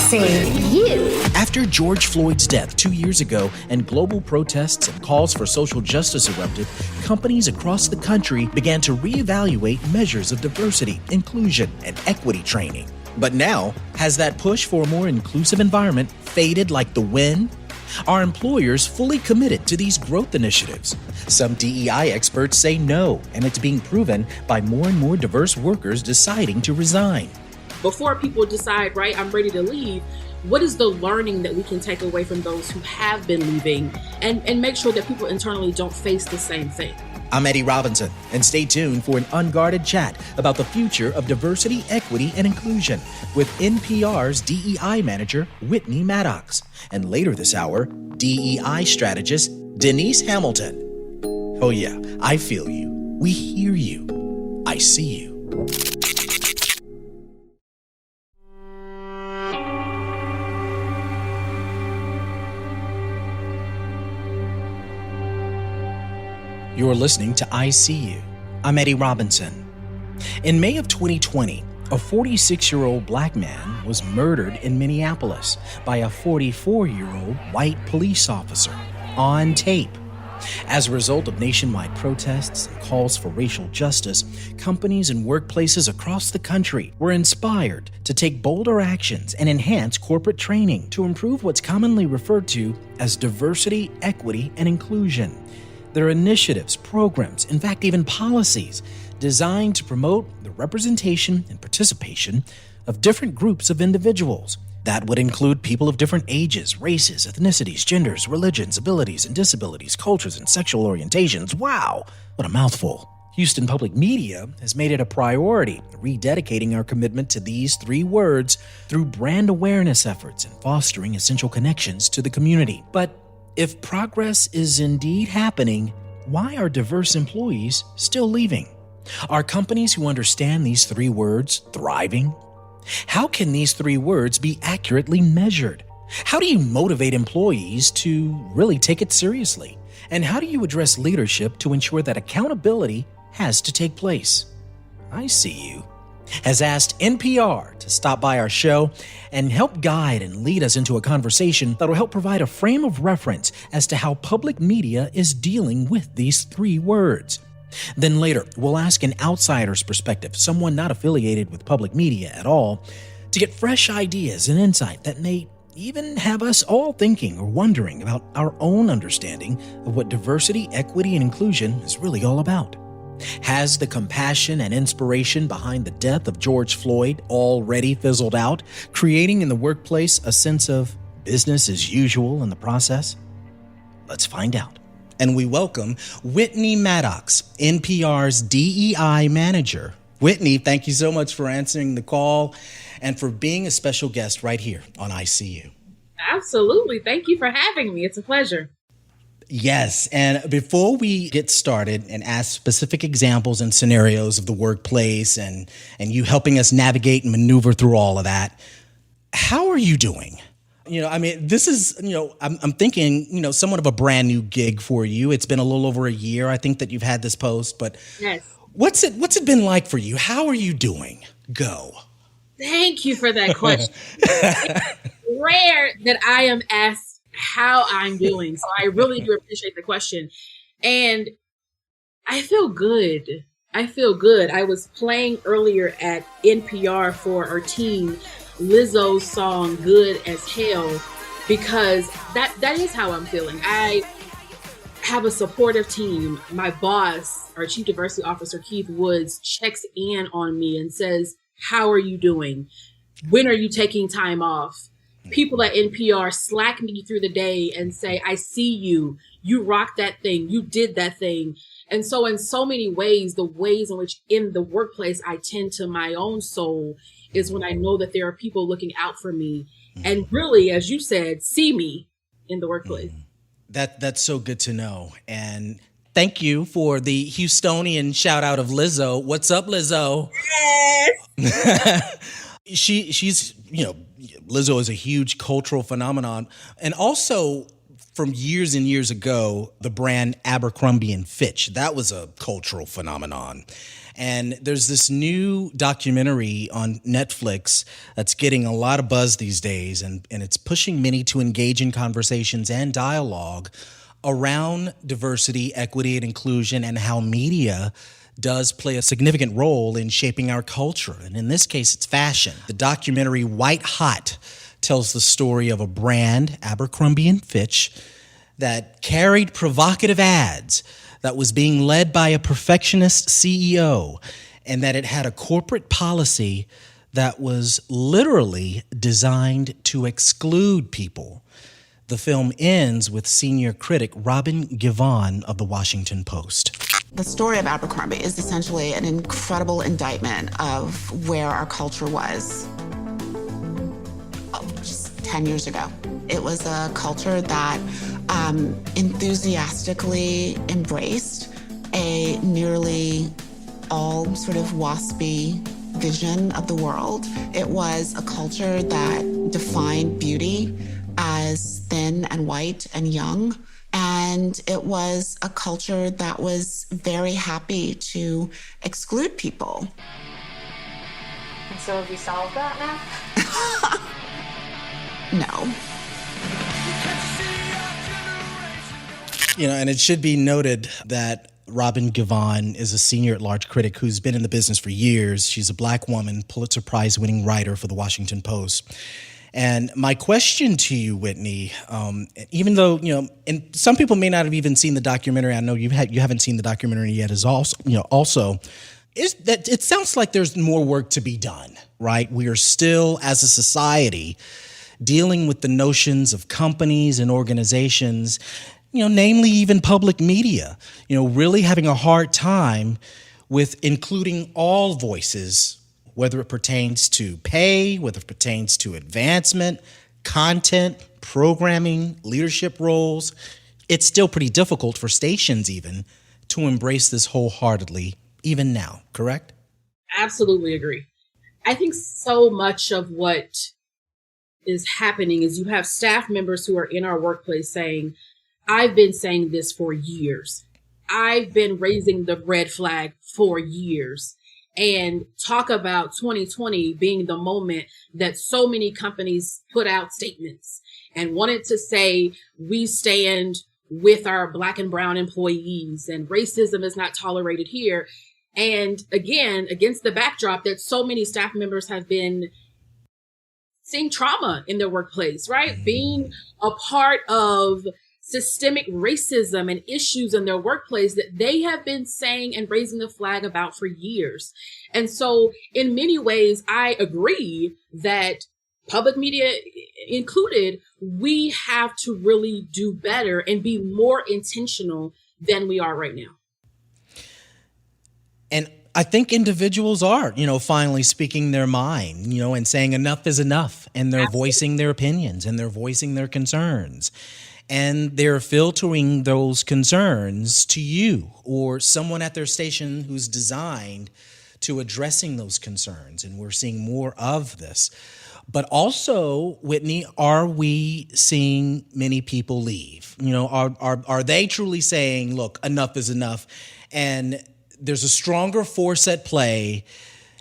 see you. After George Floyd's death 2 years ago and global protests and calls for social justice erupted, companies across the country began to reevaluate measures of diversity, inclusion, and equity training. But now, has that push for a more inclusive environment faded like the wind? Are employers fully committed to these growth initiatives? Some DEI experts say no, and it's being proven by more and more diverse workers deciding to resign. Before people decide, right, I'm ready to leave, what is the learning that we can take away from those who have been leaving and make sure that people internally don't face the same thing? I'm Eddie Robinson, and stay tuned for an unguarded chat about the future of diversity, equity, and inclusion with NPR's DEI manager, Whitney Maddox, and later this hour, DEI strategist, Denise Hamilton. Oh yeah, I feel you. We hear you. I see you. You're listening to I See You. I'm Eddie Robinson. In May of 2020, a 46-year-old black man was murdered in Minneapolis by a 44-year-old white police officer on tape. As a result of nationwide protests and calls for racial justice, companies and workplaces across the country were inspired to take bolder actions and enhance corporate training to improve what's commonly referred to as diversity, equity, and inclusion. There are initiatives, programs, in fact, even policies designed to promote the representation and participation of different groups of individuals. That would include people of different ages, races, ethnicities, genders, religions, abilities and disabilities, cultures, and sexual orientations. Wow, what a mouthful. Houston Public Media has made it a priority, rededicating our commitment to these three words through brand awareness efforts and fostering essential connections to the community. But if progress is indeed happening, why are diverse employees still leaving? Are companies who understand these three words thriving? How can these three words be accurately measured? How do you motivate employees to really take it seriously? And how do you address leadership to ensure that accountability has to take place? I See You has asked NPR to stop by our show and help guide and lead us into a conversation that will help provide a frame of reference as to how public media is dealing with these three words. Then later, we'll ask an outsider's perspective, someone not affiliated with public media at all, to get fresh ideas and insight that may even have us all thinking or wondering about our own understanding of what diversity, equity, and inclusion is really all about. Has the compassion and inspiration behind the death of George Floyd already fizzled out, creating in the workplace a sense of business as usual in the process? Let's find out. And we welcome Whitney Maddox, NPR's DEI manager. Whitney, thank you so much for answering the call and for being a special guest right here on I See You. Absolutely. Thank you for having me. It's a pleasure. Yes, and before we get started and ask specific examples and scenarios of the workplace and you helping us navigate and maneuver through all of that, how are you doing? This is, I'm thinking, somewhat of a brand new gig for you. It's been a little over a year, I think, that you've had this post, but yes. What's it been like for you? How are you doing? Go. Thank you for that question. It's rare that I am asked how I'm doing. So I really do appreciate the question. And I feel good. I was playing earlier at NPR for our team Lizzo's song Good as Hell because that is how I'm feeling. I have a supportive team. My boss, our Chief Diversity Officer, Keith Woods, checks in on me and says, how are you doing? When are you taking time off? People at NPR slack me through the day and say, I see you. You rocked that thing. You did that thing. And so in so many ways, the ways in which in the workplace I tend to my own soul is when I know that there are people looking out for me and really, as you said, see me in the workplace. That's so good to know. And thank you for the Houstonian shout out of Lizzo. What's up, Lizzo? Yes. She's, Lizzo is a huge cultural phenomenon. And also from years and years ago, the brand Abercrombie and Fitch, that was a cultural phenomenon. And there's this new documentary on Netflix that's getting a lot of buzz these days, and it's pushing many to engage in conversations and dialogue around diversity, equity, and inclusion, and how media does play a significant role in shaping our culture. And in this case, it's fashion. The documentary White Hot tells the story of a brand, Abercrombie & Fitch, that carried provocative ads, that was being led by a perfectionist CEO, and that it had a corporate policy that was literally designed to exclude people. The film ends with senior critic Robin Givhan of The Washington Post. The story of Abercrombie is essentially an incredible indictment of where our culture was just 10 years ago. It was a culture that enthusiastically embraced a nearly all sort of waspy vision of the world. It was a culture that defined beauty as thin and white and young. And it was a culture that was very happy to exclude people. And so have we solved that now? No. And it should be noted that Robin Givhan is a senior at-large critic who's been in the business for years. She's a Black woman, Pulitzer Prize-winning writer for The Washington Post. And my question to you, Whitney, even though, and some people may not have even seen the documentary, I know you haven't seen the documentary yet, is also, is that it sounds like there's more work to be done, right? We are still, as a society, dealing with the notions of companies and organizations, namely even public media, really having a hard time with including all voices, whether it pertains to pay, whether it pertains to advancement, content, programming, leadership roles. It's still pretty difficult for stations even to embrace this wholeheartedly, even now, correct? Absolutely agree. I think so much of what is happening is you have staff members who are in our workplace saying, I've been saying this for years. I've been raising the red flag for years. And talk about 2020 being the moment that so many companies put out statements and wanted to say, we stand with our Black and brown employees and racism is not tolerated here. And again, against the backdrop that so many staff members have been seeing trauma in their workplace, right? Being a part of systemic racism and issues in their workplace that they have been saying and raising the flag about for years. And so in many ways, I agree that public media included, we have to really do better and be more intentional than we are right now. And I think individuals are, finally speaking their mind, and saying enough is enough, and they're voicing their opinions and they're voicing their concerns. And they're filtering those concerns to you or someone at their station who's designed to addressing those concerns. And we're seeing more of this. But also, Whitney, are we seeing many people leave? Are they truly saying, look, enough is enough? And there's a stronger force at play,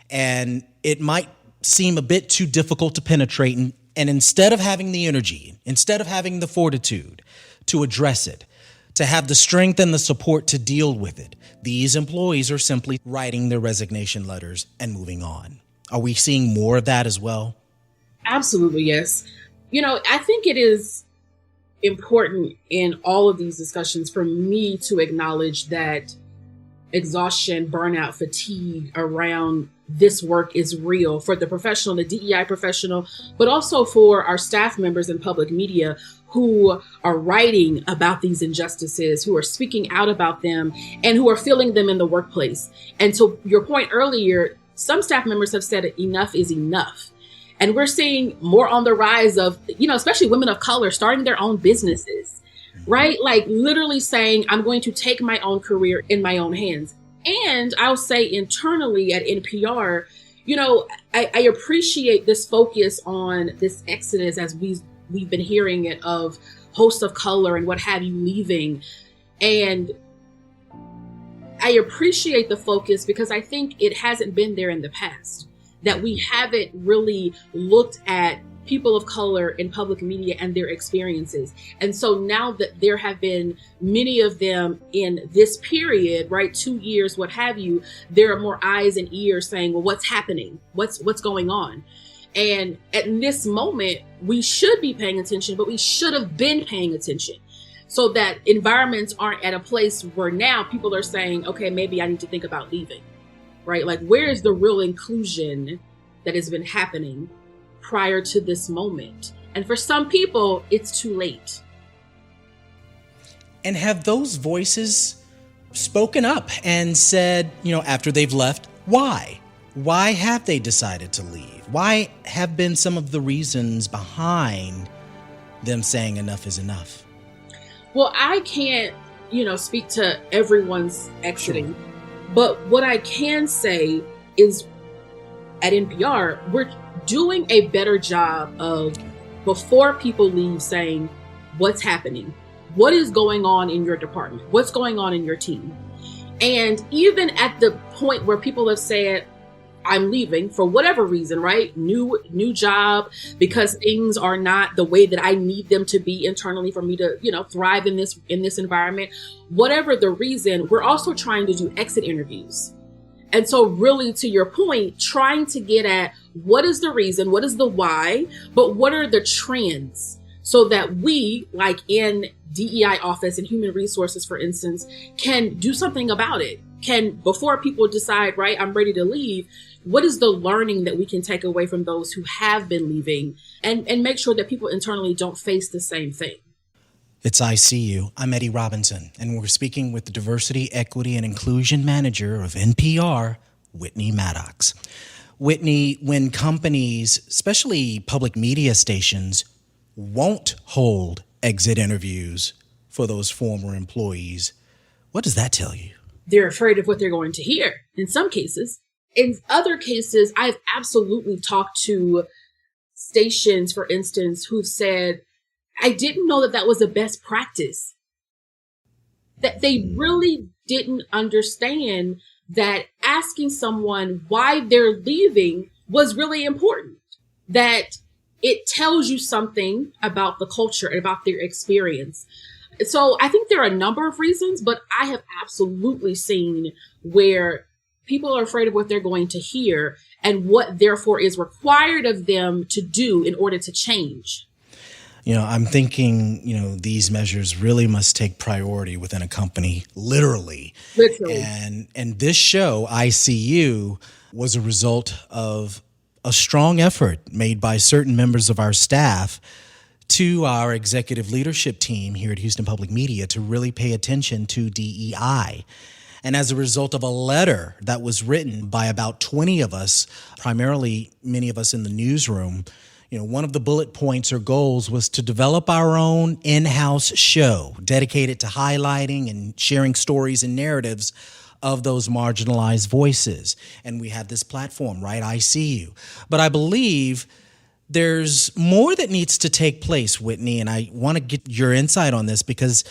and it might seem a bit too difficult to penetrate. And instead of having the energy, instead of having the fortitude to address it, to have the strength and the support to deal with it, these employees are simply writing their resignation letters and moving on. Are we seeing more of that as well? Absolutely, yes. I think it is important in all of these discussions for me to acknowledge that exhaustion, burnout, fatigue around this work is real for the professional, the DEI professional, but also for our staff members in public media who are writing about these injustices, who are speaking out about them, and who are feeling them in the workplace. And to your point earlier, some staff members have said enough is enough. And we're seeing more on the rise of, especially women of color starting their own businesses, right? Like literally saying, I'm going to take my own career in my own hands. And I'll say internally at NPR, I appreciate this focus on this exodus as we've been hearing it of hosts of color and what have you leaving. And I appreciate the focus because I think it hasn't been there in the past, that we haven't really looked at people of color in public media and their experiences. And so now that there have been many of them in this period, right, 2 years, what have you, there are more eyes and ears saying, well, what's happening? What's going on? And at this moment, we should be paying attention, but we should have been paying attention, so that environments aren't at a place where now people are saying, okay, maybe I need to think about leaving, right? Like, where is the real inclusion that has been happening prior to this moment? And for some people, it's too late. And have those voices spoken up and said, after they've left, why? Why have they decided to leave? Why have been some of the reasons behind them saying enough is enough? Well, I can't, speak to everyone's exiting, but what I can say is at NPR, we're doing a better job of, before people leave, saying what's happening, what is going on in your department, what's going on in your team. And even at the point where people have said, I'm leaving for whatever reason, right? New job, because things are not the way that I need them to be internally for me to, thrive in this environment. Whatever the reason, we're also trying to do exit interviews. And so really, to your point, trying to get at what is the reason, what is the why, but what are the trends, so that we, like in DEI office and human resources, for instance, can do something about it. Can, before people decide, right, I'm ready to leave, what is the learning that we can take away from those who have been leaving, and make sure that people internally don't face the same thing? It's ICU. I'm Eddie Robinson, and we're speaking with the Diversity, Equity, and Inclusion Manager of NPR, Whitney Maddox. Whitney, when companies, especially public media stations, won't hold exit interviews for those former employees, what does that tell you? They're afraid of what they're going to hear in some cases. In other cases, I've absolutely talked to stations, for instance, who've said, I didn't know that that was a best practice. That they really didn't understand that asking someone why they're leaving was really important. That it tells you something about the culture and about their experience. So I think there are a number of reasons, but I have absolutely seen where people are afraid of what they're going to hear and what therefore is required of them to do in order to change. I'm thinking, these measures really must take priority within a company, literally. And this show, ICU, was a result of a strong effort made by certain members of our staff to our executive leadership team here at Houston Public Media to really pay attention to D.E.I. And as a result of a letter that was written by about 20 of us, primarily many of us in the newsroom, one of the bullet points or goals was to develop our own in-house show dedicated to highlighting and sharing stories and narratives of those marginalized voices. And we have this platform, right? ICU. But I believe there's more that needs to take place, Whitney, and I want to get your insight on this because,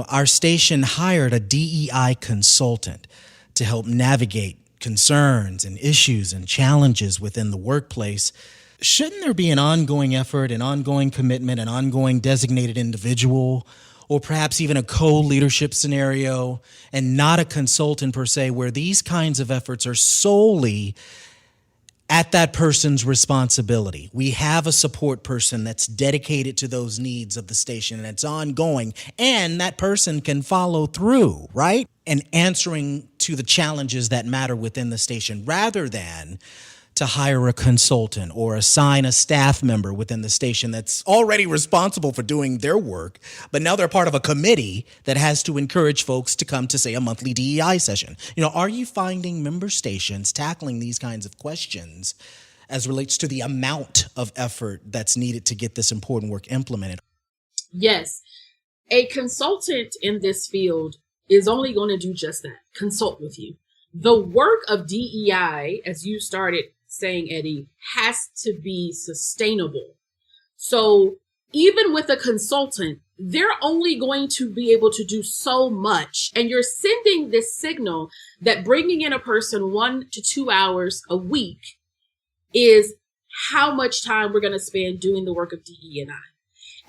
our station hired a DEI consultant to help navigate concerns and issues and challenges within the workplace. Shouldn't there be an ongoing effort, an ongoing commitment, an ongoing designated individual, or perhaps even a co-leadership scenario, and not a consultant per se, where these kinds of efforts are solely at that person's responsibility? We have a support person that's dedicated to those needs of the station, and it's ongoing, and that person can follow through, right? And answering to the challenges that matter within the station, rather than to hire a consultant or assign a staff member within the station that's already responsible for doing their work, but now they're part of a committee that has to encourage folks to come to, say, a monthly DEI session. Are you finding member stations tackling these kinds of questions as relates to the amount of effort that's needed to get this important work implemented? Yes. A consultant in this field is only going to do just that, consult with you. The work of DEI, as you started saying, Eddie, has to be sustainable. So even with a consultant, they're only going to be able to do so much. And you're sending this signal that bringing in a person 1 to 2 hours a week is how much time we're going to spend doing the work of DE&I.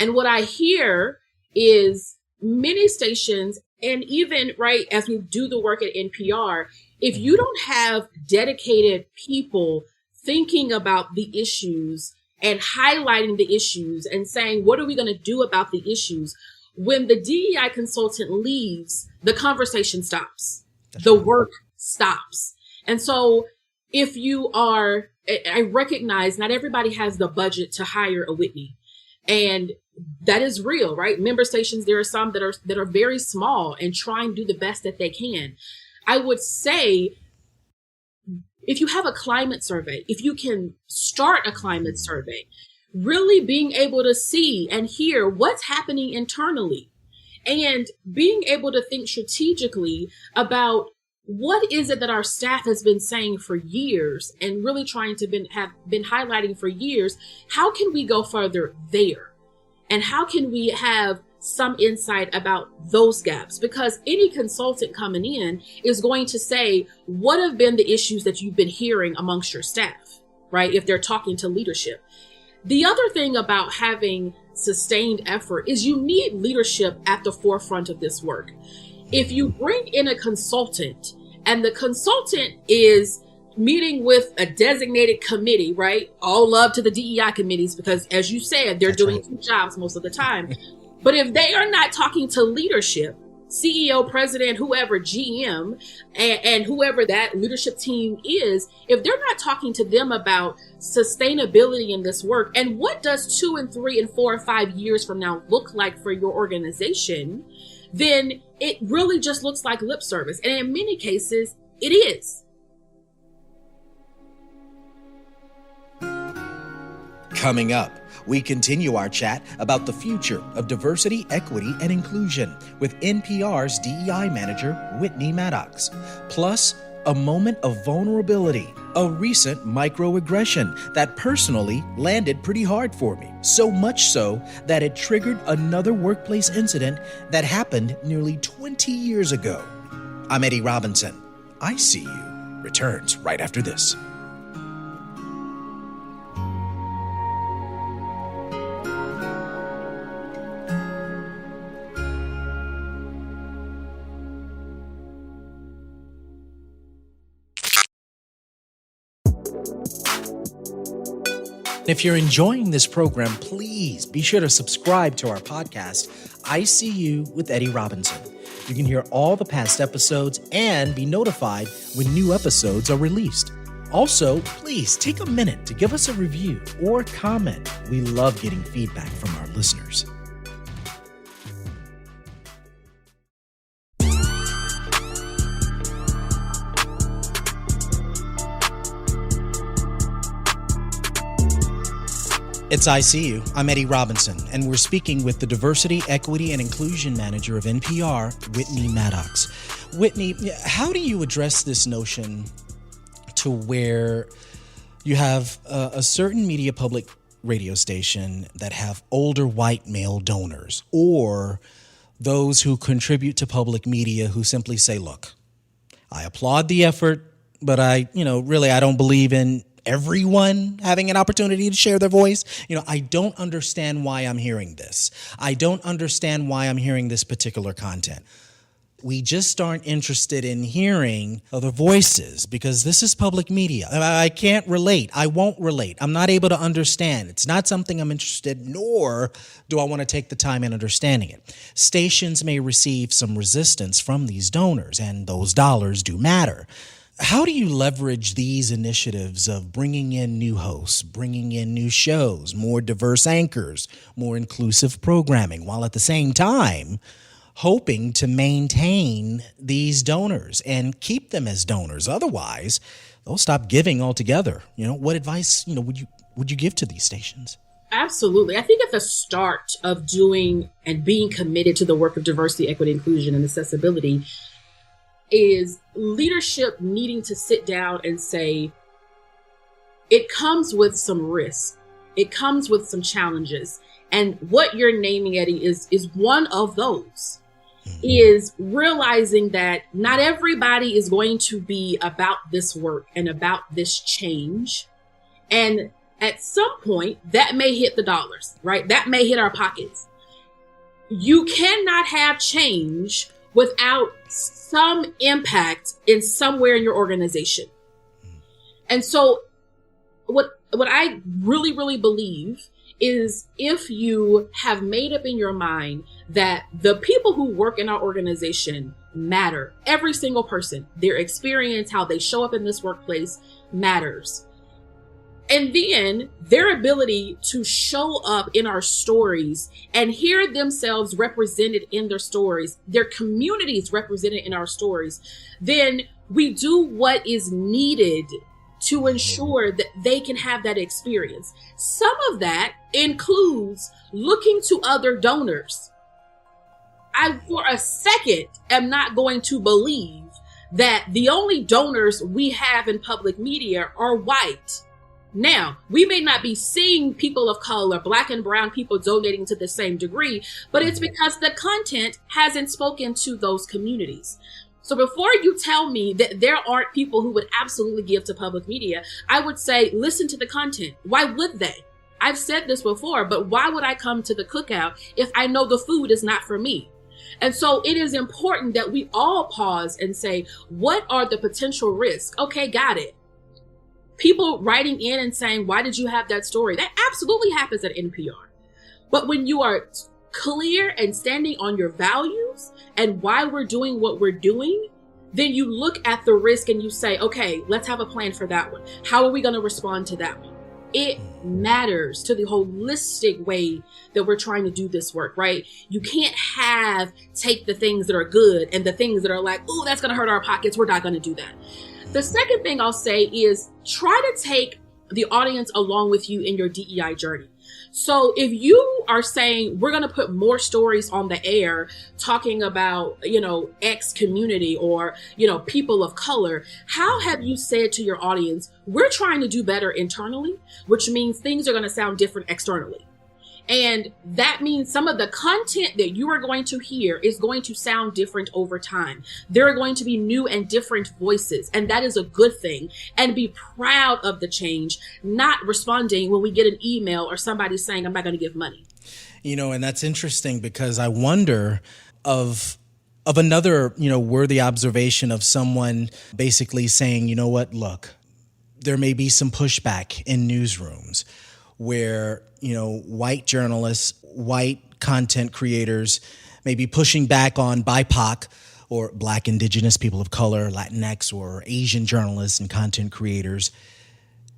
And what I hear is many stations, and even right as we do the work at NPR, if you don't have dedicated people thinking about the issues and highlighting the issues and saying, what are we going to do about the issues? When the DEI consultant leaves, the conversation stops. The work stops. And so if you are, I recognize not everybody has the budget to hire a Whitney. And that is real, right? Member stations, there are some that are very small and try and do the best that they can. I would say, if you have a climate survey, if you can start a climate survey, really being able to see and hear what's happening internally and being able to think strategically about what is it that our staff has been saying for years and really trying to have been highlighting for years. How can we go further there? And how can we have some insight about those gaps? Because any consultant coming in is going to say, what have been the issues that you've been hearing amongst your staff, right? If they're talking to leadership. The other thing about having sustained effort is you need leadership at the forefront of this work. If you bring in a consultant and the consultant is meeting with a designated committee, right? All love to the DEI committees, because as you said, they're doing two jobs most of the time. But if they are not talking to leadership, CEO, president, whoever, GM, and whoever that leadership team is, if they're not talking to them about sustainability in this work, and what does 2 and 3 and 4 and 5 years from now look like for your organization, then it really just looks like lip service. And in many cases, it is. Coming up, we continue our chat about the future of diversity, equity, and inclusion with NPR's DEI manager, Whitney Maddox. Plus, a moment of vulnerability, a recent microaggression that personally landed pretty hard for me. So much so that it triggered another workplace incident that happened nearly 20 years ago. I'm Eddie Robinson. I See You returns right after this. If you're enjoying this program, please be sure to subscribe to our podcast, I See You with Eddie Robinson. You can hear all the past episodes and be notified when new episodes are released. Also, please take a minute to give us a review or comment. We love getting feedback from our listeners. It's I See You. I'm Eddie Robinson, and we're speaking with the Diversity, Equity, and Inclusion Manager of NPR, Whitney Maddox. Whitney, how do you address this notion to where you have a certain media public radio station that have older white male donors, or those who contribute to public media who simply say, look, I applaud the effort, but I don't believe in everyone having an opportunity to share their voice. I don't understand why I'm hearing this. I don't understand why I'm hearing this particular content. We just aren't interested in hearing other voices because this is public media. I can't relate. I won't relate. I'm not able to understand. It's not something I'm interested in, nor do I want to take the time in understanding it. Stations may receive some resistance from these donors, and those dollars do matter. How do you leverage these initiatives of bringing in new hosts, bringing in new shows, more diverse anchors, more inclusive programming, while at the same time hoping to maintain these donors and keep them as donors? Otherwise, they'll stop giving altogether. What advice would you give to these stations? Absolutely. I think at the start of doing and being committed to the work of diversity, equity, inclusion, and accessibility is leadership needing to sit down and say, it comes with some risk it comes with some challenges. And what you're naming, Eddie, is one of those. Is realizing that not everybody is going to be about this work and about this change. And at some point, that may hit the dollars, right? That may hit our pockets. You cannot have change without some impact in somewhere in your organization. And so what I really, really believe is if you have made up in your mind that the people who work in our organization matter, every single person, their experience, how they show up in this workplace matters. And then their ability to show up in our stories and hear themselves represented in their stories, their communities represented in our stories, then we do what is needed to ensure that they can have that experience. Some of that includes looking to other donors. I, for a second, am not going to believe that the only donors we have in public media are white. Now, we may not be seeing people of color, Black and brown people donating to the same degree, but it's because the content hasn't spoken to those communities. So before you tell me that there aren't people who would absolutely give to public media, I would say, listen to the content. Why would they? I've said this before, but why would I come to the cookout if I know the food is not for me? And so it is important that we all pause and say, what are the potential risks? Okay, got it. People writing in and saying, why did you have that story? That absolutely happens at NPR. But when you are clear and standing on your values and why we're doing what we're doing, then you look at the risk and you say, okay, let's have a plan for that one. How are we going to respond to that one? It matters to the holistic way that we're trying to do this work, right? You can't take the things that are good and the things that are like, oh, that's going to hurt our pockets. We're not going to do that. The second thing I'll say is try to take the audience along with you in your DEI journey. So if you are saying we're going to put more stories on the air talking about, X community or, people of color, how have you said to your audience, we're trying to do better internally, which means things are going to sound different externally. And that means some of the content that you are going to hear is going to sound different over time. There are going to be new and different voices, and that is a good thing. And be proud of the change, not responding when we get an email or somebody saying, I'm not going to give money. And that's interesting because I wonder of another, worthy observation of someone basically saying, you know what, look, there may be some pushback in newsrooms where, white journalists, white content creators may be pushing back on BIPOC or Black, Indigenous, people of color, Latinx, or Asian journalists and content creators.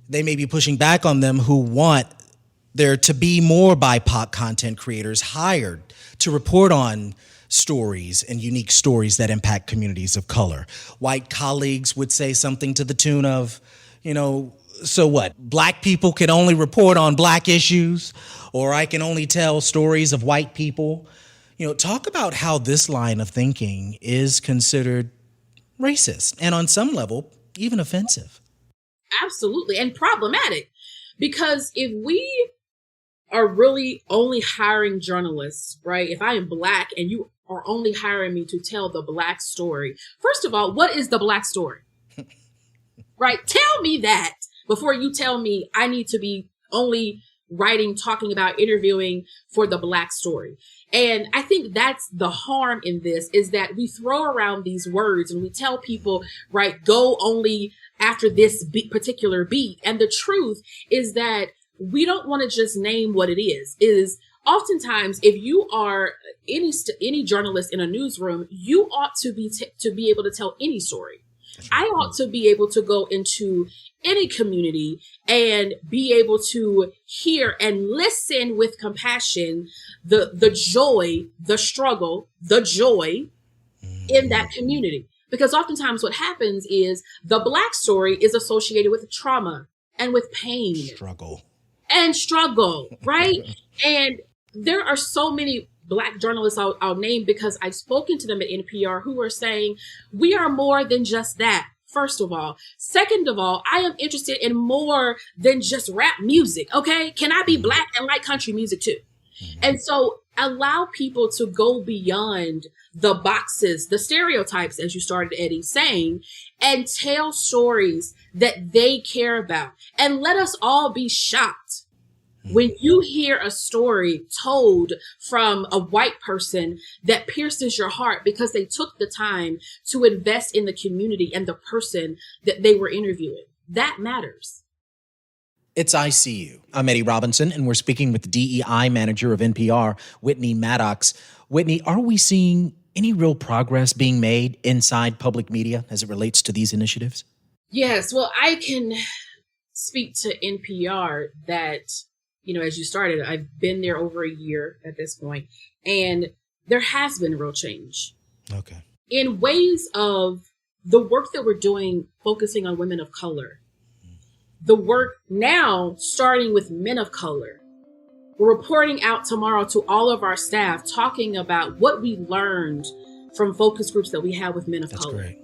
They may be pushing back on them who want there to be more BIPOC content creators hired to report on stories and unique stories that impact communities of color. White colleagues would say something to the tune of, so what? Black people can only report on Black issues, or I can only tell stories of white people. Talk about how this line of thinking is considered racist and on some level, even offensive. Absolutely. And problematic, because if we are really only hiring journalists, right? If I am Black and you are only hiring me to tell the Black story, first of all, what is the Black story? Right? Tell me that before you tell me I need to be only writing, talking about, interviewing for the Black story. And I think that's the harm in this, is that we throw around these words and we tell people, right, go only after this particular beat. And the truth is that we don't want to just name what it is oftentimes, if you are any journalist in a newsroom, you ought to be able to tell any story. I ought to be able to go into any community and be able to hear and listen with compassion, the joy, the struggle, the joy in that community. Because oftentimes what happens is the Black story is associated with trauma and with pain. Struggle, right? And there are so many Black journalists I'll name because I've spoken to them at NPR who are saying, we are more than just that. first of all. Second of all, I am interested in more than just rap music, okay? Can I be Black and like country music too? And so allow people to go beyond the boxes, the stereotypes, as you started, Eddie, saying, and tell stories that they care about. And let us all be shocked when you hear a story told from a white person that pierces your heart because they took the time to invest in the community and the person that they were interviewing. That matters. It's ICU. I'm Eddie Robinson, and we're speaking with the DEI manager of NPR, Whitney Maddox. Whitney, are we seeing any real progress being made inside public media as it relates to these initiatives? Yes, well, I can speak to NPR that, as you started, I've been there over a year at this point, and there has been real change. Okay. In ways of the work that we're doing, focusing on women of color, the work now starting with men of color. We're reporting out tomorrow to all of our staff, talking about what we learned from focus groups that we have with men of color. That's great.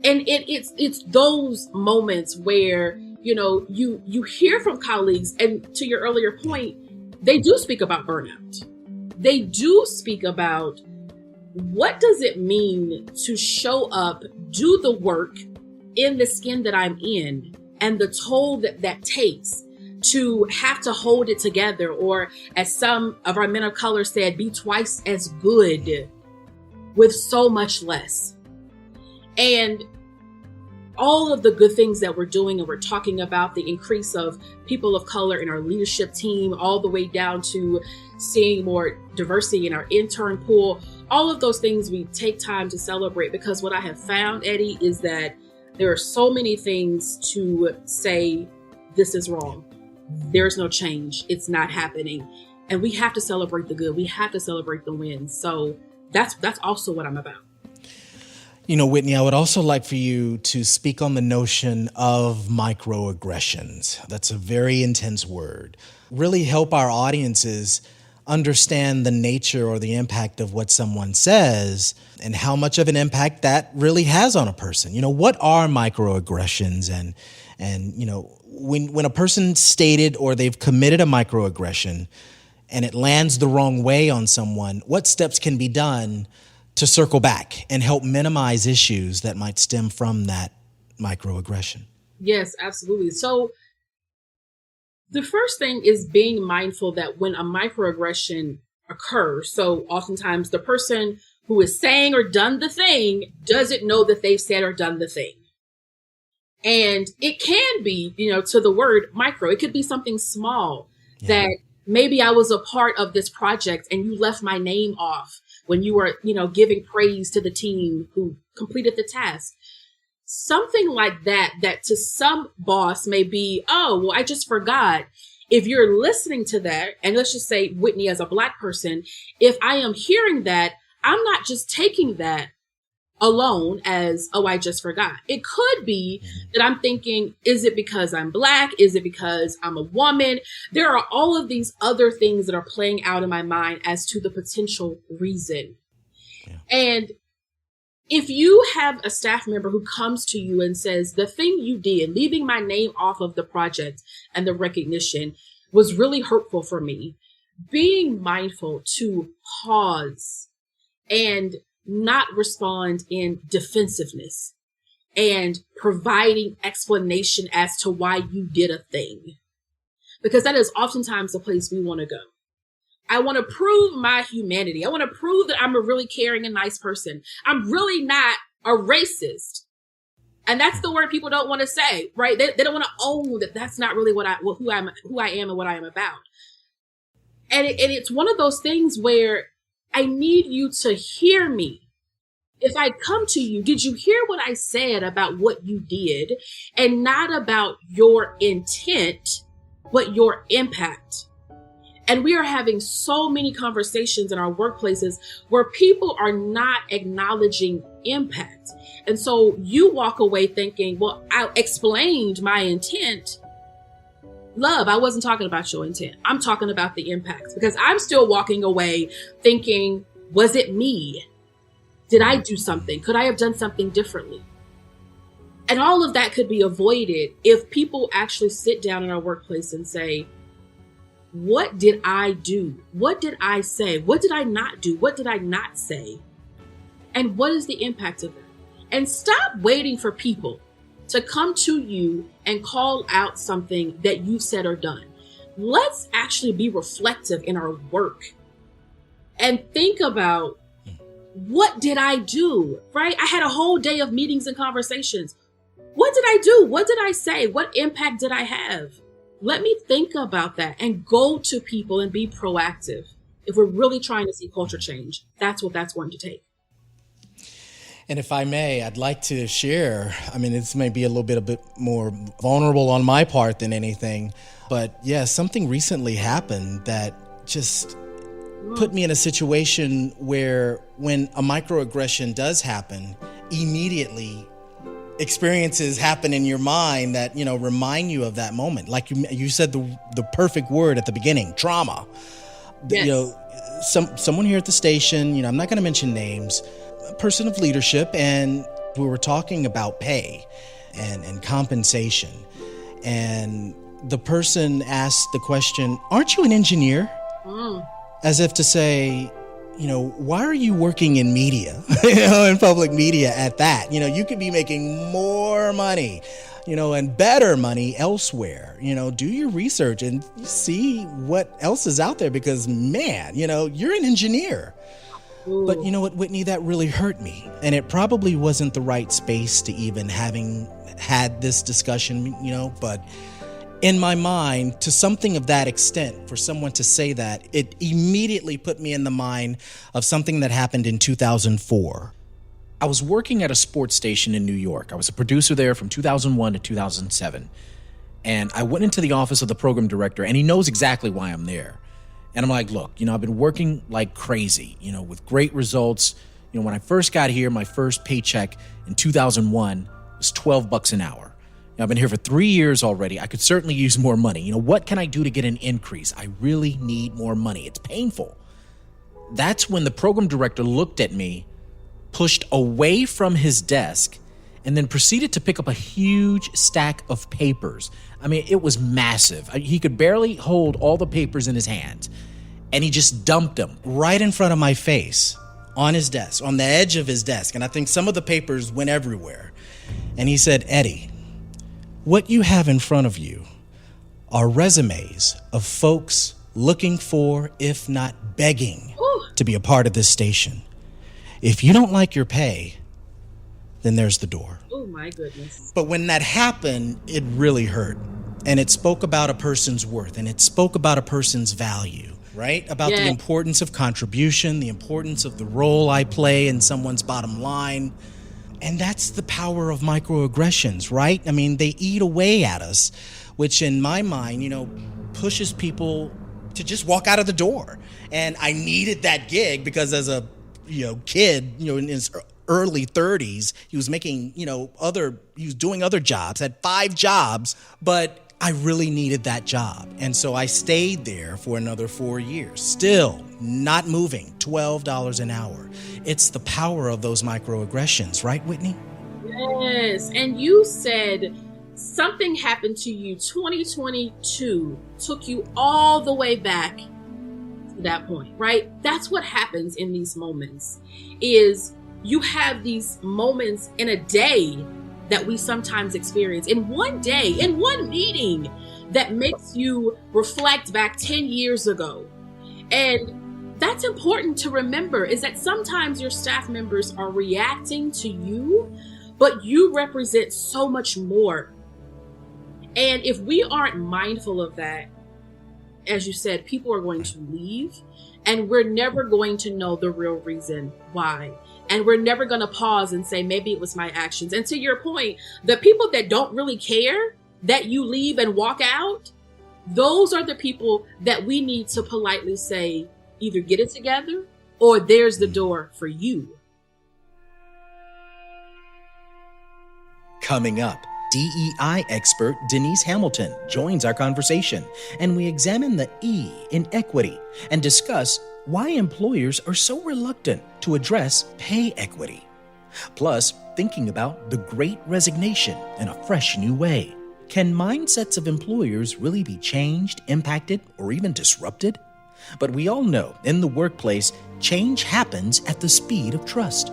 And it's those moments where, you hear from colleagues, and to your earlier point, they do speak about burnout. They do speak about what does it mean to show up, do the work in the skin that I'm in, and the toll that takes to have to hold it together, or as some of our men of color said, be twice as good with so much less. And all of the good things that we're doing, and we're talking about the increase of people of color in our leadership team, all the way down to seeing more diversity in our intern pool, all of those things we take time to celebrate, because what I have found, Eddie, is that there are so many things to say, this is wrong. There's no change. It's not happening. And we have to celebrate the good. We have to celebrate the wins. So that's also what I'm about. Whitney, I would also like for you to speak on the notion of microaggressions. That's a very intense word. Really help our audiences understand the nature or the impact of what someone says and how much of an impact that really has on a person. What are microaggressions? And when a person stated or they've committed a microaggression and it lands the wrong way on someone, what steps can be done to circle back and help minimize issues that might stem from that microaggression? Yes, absolutely. So the first thing is being mindful that when a microaggression occurs, so oftentimes the person who is saying or done the thing doesn't know that they've said or done the thing. And it can be, to the word micro, it could be something small that maybe I was a part of this project and you left my name off when you were, giving praise to the team who completed the task. Something like that to some boss may be, oh, well, I just forgot. If you're listening to that, and let's just say Whitney as a Black person, if I am hearing that, I'm not just taking that alone as, oh, I just forgot. It could be that I'm thinking, is it because I'm Black? Is it because I'm a woman? There are all of these other things that are playing out in my mind as to the potential reason. Yeah. And if you have a staff member who comes to you and says, the thing you did, leaving my name off of the project and the recognition, was really hurtful for me, being mindful to pause and not respond in defensiveness and providing explanation as to why you did a thing, because that is oftentimes the place we want to go. I want to prove my humanity. I want to prove that I'm a really caring and nice person. I'm really not a racist. And that's the word people don't want to say, right? They don't want to own that that's not really who I am and what I am about. And it's one of those things where I need you to hear me. If I come to you, did you hear what I said about what you did? And not about your intent, but your impact. And we are having so many conversations in our workplaces where people are not acknowledging impact. And so you walk away thinking, well, I explained my intent. Love, I wasn't talking about your intent. I'm talking about the impact, because I'm still walking away thinking, was it me? Did I do something? Could I have done something differently? And all of that could be avoided if people actually sit down in our workplace and say, what did I do? What did I say? What did I not do? What did I not say? And what is the impact of that? And stop waiting for people to come to you and call out something that you said or done. Let's actually be reflective in our work and think about, what did I do, right? I had a whole day of meetings and conversations. What did I do? What did I say? What impact did I have? Let me think about that and go to people and be proactive. If we're really trying to see culture change, that's what that's going to take. And if I may, I'd like to share, I mean, this may be a bit more vulnerable on my part than anything, but yeah, something recently happened that just put me in a situation where when a microaggression does happen, immediately experiences happen in your mind that, remind you of that moment. Like you said the perfect word at the beginning, trauma. Yes. Someone here at the station, I'm not going to mention names, a person of leadership, and we were talking about pay and compensation. And the person asked the question, "Aren't you an engineer?" As if to say, why are you working in media, in public media at that? You could be making more money, and better money elsewhere. Do your research and see what else is out there, because man, you're an engineer. Ooh. But you know what, Whitney, that really hurt me. And it probably wasn't the right space to even having had this discussion, but in my mind, to something of that extent, for someone to say that, it immediately put me in the mind of something that happened in 2004. I was working at a sports station in New York. I was a producer there from 2001 to 2007. And I went into the office of the program director, and he knows exactly why I'm there. And I'm like, look, I've been working like crazy, with great results. When I first got here, my first paycheck in 2001 was $12 an hour. I've been here for 3 years already. I could certainly use more money. What can I do to get an increase? I really need more money. It's painful. That's when the program director looked at me, pushed away from his desk, and then proceeded to pick up a huge stack of papers. I mean, it was massive. He could barely hold all the papers in his hands. And he just dumped them right in front of my face on his desk, on the edge of his desk. And I think some of the papers went everywhere. And he said, "Eddie, what you have in front of you are resumes of folks looking for, if not begging, to be a part of this station. If you don't like your pay, then there's the door." Oh my goodness. But when that happened, it really hurt. And it spoke about a person's worth, and it spoke about a person's value, right? About the importance of contribution, the importance of the role I play in someone's bottom line. And that's the power of microaggressions, right? I mean, they eat away at us, which in my mind, pushes people to just walk out of the door. And I needed that gig because as a, kid, in his early 30s, he was making, he was doing other jobs, had 5 jobs, but I really needed that job. And so I stayed there for another 4 years, still not moving, $12 an hour. It's the power of those microaggressions, right, Whitney? Yes. And you said something happened to you. 2022 took you all the way back to that point, right? That's what happens in these moments, is you have these moments in a day that we sometimes experience, in one day, in one meeting, that makes you reflect back 10 years ago. And that's important to remember, is that sometimes your staff members are reacting to you, but you represent so much more. And if we aren't mindful of that, as you said, people are going to leave, and we're never going to know the real reason why. And we're never going to pause and say, maybe it was my actions. And to your point, the people that don't really care that you leave and walk out, those are the people that we need to politely say, either get it together or there's the door for you. Coming up, DEI expert Denise Hamilton joins our conversation, and we examine the E in equity and discuss why employers are so reluctant to address pay equity. Plus, thinking about the great resignation in a fresh new way. Can mindsets of employers really be changed, impacted, or even disrupted? But we all know in the workplace, change happens at the speed of trust.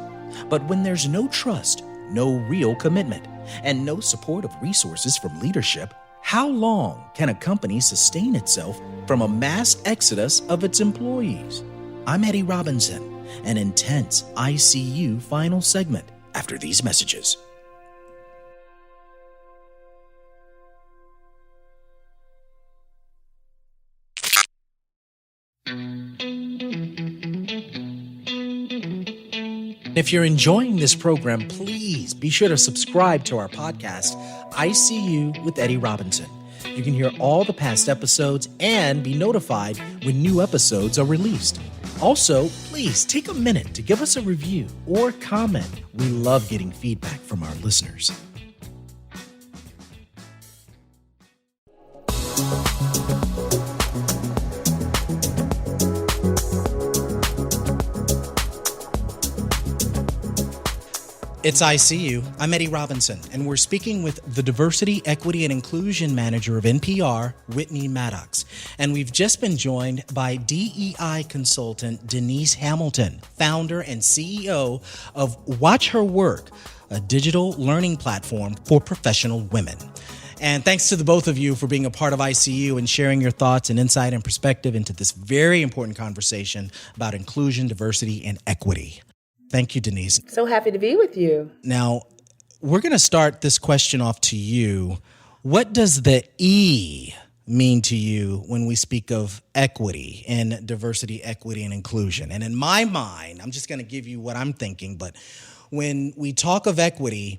But when there's no trust, no real commitment, and no support of resources from leadership, how long can a company sustain itself from a mass exodus of its employees? I'm Eddie Robinson, an intense ICU final segment after these messages. If you're enjoying this program, please be sure to subscribe to our podcast, ICU with Eddie Robinson. You can hear all the past episodes and be notified when new episodes are released. Also, please take a minute to give us a review or comment. We love getting feedback from our listeners. It's ICU. I'm Eddie Robinson, and we're speaking with the Diversity, Equity, and Inclusion Manager of NPR, Whitney Maddox. And we've just been joined by D.E.I consultant Denise Hamilton, founder and CEO of Watch Her Work, a digital learning platform for professional women. And thanks to the both of you for being a part of ICU and sharing your thoughts and insight and perspective into this very important conversation about inclusion, diversity, and equity. Thank you, Denise. So happy to be with you. Now, we're going to start this question off to you. What does the E mean to you when we speak of equity and diversity, equity, and inclusion? And in my mind, I'm just going to give you what I'm thinking, but when we talk of equity,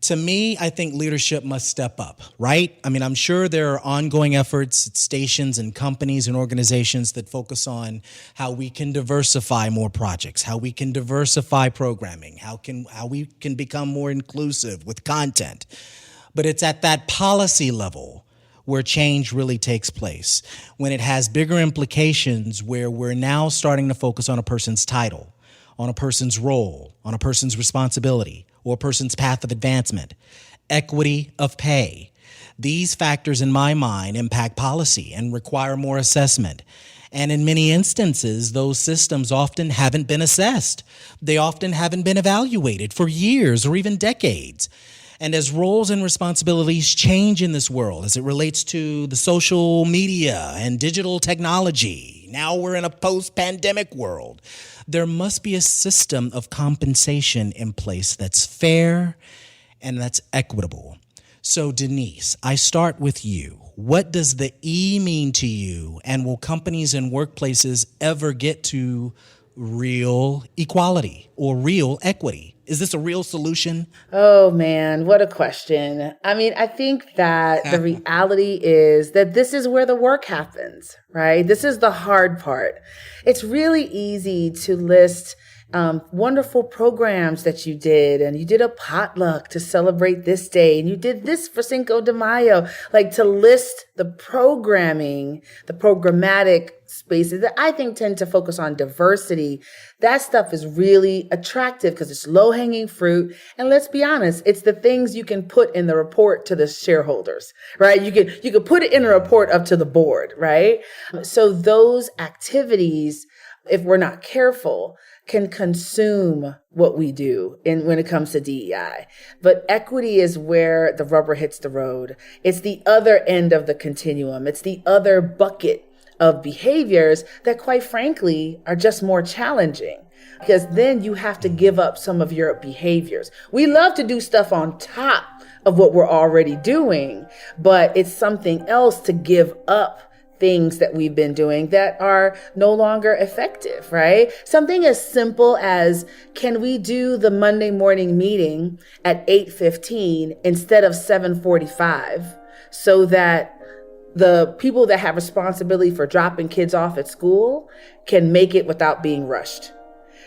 to me, I think leadership must step up, right? I mean, I'm sure there are ongoing efforts at stations and companies and organizations that focus on how we can diversify more projects, how we can diversify programming, how we can become more inclusive with content. But it's at that policy level where change really takes place, when it has bigger implications, where we're now starting to focus on a person's title, on a person's role, on a person's responsibility, or a person's path of advancement, equity of pay. These factors, in my mind, impact policy and require more assessment. And in many instances, those systems often haven't been assessed. They often haven't been evaluated for years or even decades. And as roles and responsibilities change in this world, as it relates to the social media and digital technology, now we're in a post-pandemic world, there must be a system of compensation in place that's fair and that's equitable. So, Denise, I start with you. What does the E mean to you? And will companies and workplaces ever get to real equality or real equity? Is this a real solution? Oh man, what a question. I mean, I think that the reality is that this is where the work happens, right? This is the hard part. It's really easy to list wonderful programs that you did, and you did a potluck to celebrate this day, and you did this for Cinco de Mayo, like to list the programming, the programmatic spaces that I think tend to focus on diversity. That stuff is really attractive because it's low-hanging fruit. And let's be honest, it's the things you can put in the report to the shareholders, right? You can put it in a report up to the board, right? So those activities, if we're not careful, can consume what we do when it comes to DEI. But equity is where the rubber hits the road. It's the other end of the continuum. It's the other bucket of behaviors that, quite frankly, are just more challenging, because then you have to give up some of your behaviors. We love to do stuff on top of what we're already doing, but it's something else to give up things that we've been doing that are no longer effective, right? Something as simple as, can we do the Monday morning meeting at 8:15 instead of 7:45 so that the people that have responsibility for dropping kids off at school can make it without being rushed?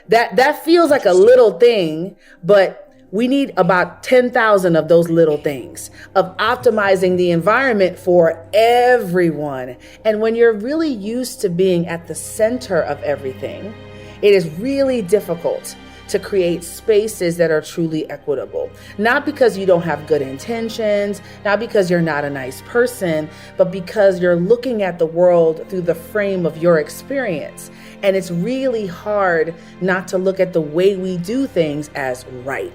That feels like a little thing, but we need about 10,000 of those little things, of optimizing the environment for everyone. And when you're really used to being at the center of everything, it is really difficult to create spaces that are truly equitable. Not because you don't have good intentions, not because you're not a nice person, but because you're looking at the world through the frame of your experience. And it's really hard not to look at the way we do things as right.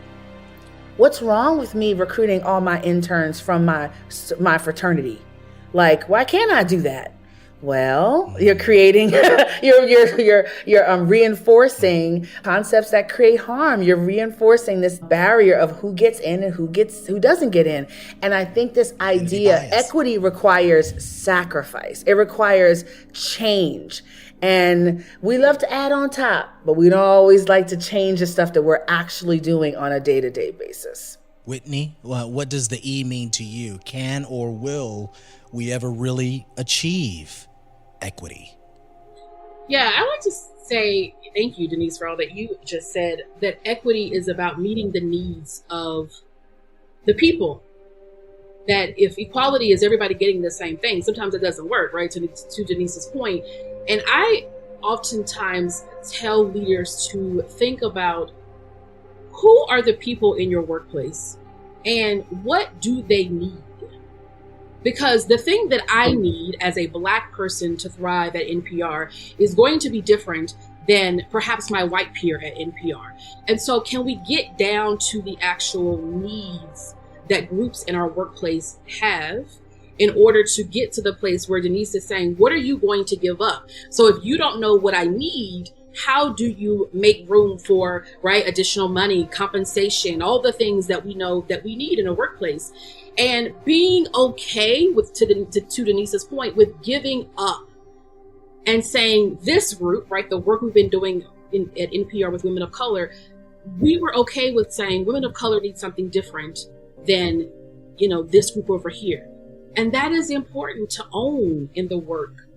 What's wrong with me recruiting all my interns from my fraternity? Like, why can't I do that? Well, you're creating, you're reinforcing concepts that create harm. You're reinforcing this barrier of who gets in and who doesn't get in. And I think this idea, equity requires sacrifice. It requires change. And we love to add on top, but we don't always like to change the stuff that we're actually doing on a day-to-day basis. Whitney, what does the E mean to you? Can or will we ever really achieve equity? Yeah, I like to say thank you, Denise, for all that you just said, that equity is about meeting the needs of the people. That if equality is everybody getting the same thing, sometimes it doesn't work, right? To Denise's point. And I oftentimes tell leaders to think about who are the people in your workplace and what do they need? Because the thing that I need as a Black person to thrive at NPR is going to be different than perhaps my white peer at NPR. And so can we get down to the actual needs that groups in our workplace have in order to get to the place where Denise is saying, what are you going to give up? So if you don't know what I need, how do you make room for, right, additional money, compensation, all the things that we know that we need in a workplace? And being okay with, to Denise's point, with giving up and saying this group, right, the work we've been doing at NPR with women of color, we were okay with saying women of color need something different than, this group over here. And that is important to own in the work,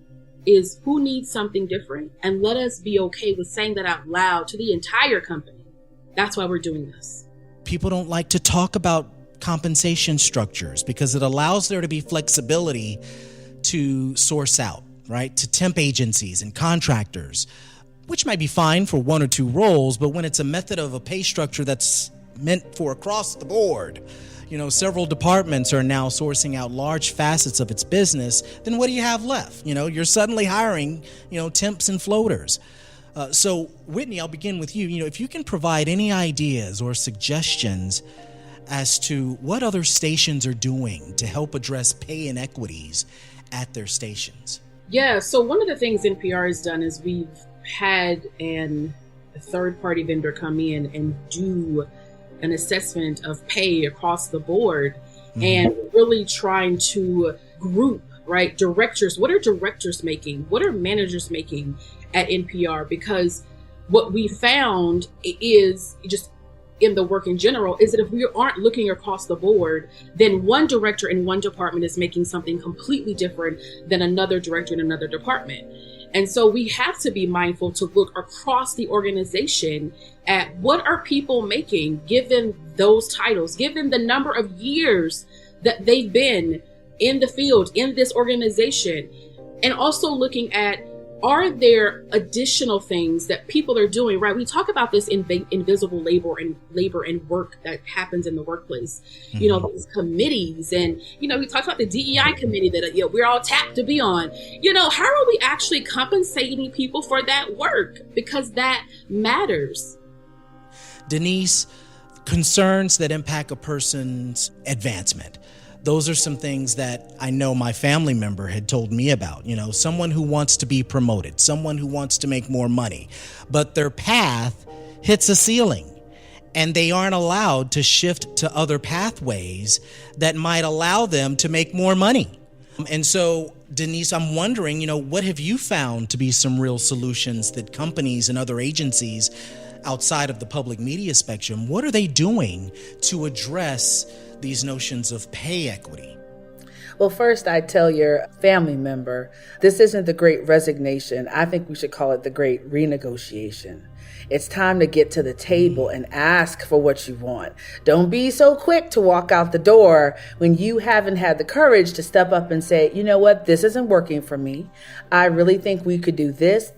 is who needs something different. And let us be okay with saying that out loud to the entire company. That's why we're doing this. People don't like to talk about compensation structures because it allows there to be flexibility to source out, right? To temp agencies and contractors, which might be fine for one or two roles, but when it's a method of a pay structure that's meant for across the board, several departments are now sourcing out large facets of its business, then what do you have left? You're suddenly hiring, temps and floaters. So Whitney, I'll begin with you. If you can provide any ideas or suggestions as to what other stations are doing to help address pay inequities at their stations. Yeah, so one of the things NPR has done is we've had a third-party vendor come in and do an assessment of pay across the board, and really trying to group, right, directors. What are directors making? What are managers making at NPR? Because what we found is just in the work in general is that if we aren't looking across the board, then one director in one department is making something completely different than another director in another department. And so we have to be mindful to look across the organization at what are people making, given those titles, given the number of years that they've been in the field, in this organization, and also looking at, are there additional things that people are doing, right? We talk about this invisible labor and work that happens in the workplace, these committees. And, we talked about the D.E.I committee that we're all tapped to be on. How are we actually compensating people for that work? Because that matters. Denise, concerns that impact a person's advancement. Those are some things that I know my family member had told me about. Someone who wants to be promoted, someone who wants to make more money, but their path hits a ceiling and they aren't allowed to shift to other pathways that might allow them to make more money. And so, Denise, I'm wondering, what have you found to be some real solutions that companies and other agencies outside of the public media spectrum, what are they doing to address these notions of pay equity? Well, first, I tell your family member, this isn't the great resignation. I think we should call it the great renegotiation. It's time to get to the table and ask for what you want. Don't be so quick to walk out the door when you haven't had the courage to step up and say, you know what, this isn't working for me. I really think we could do this,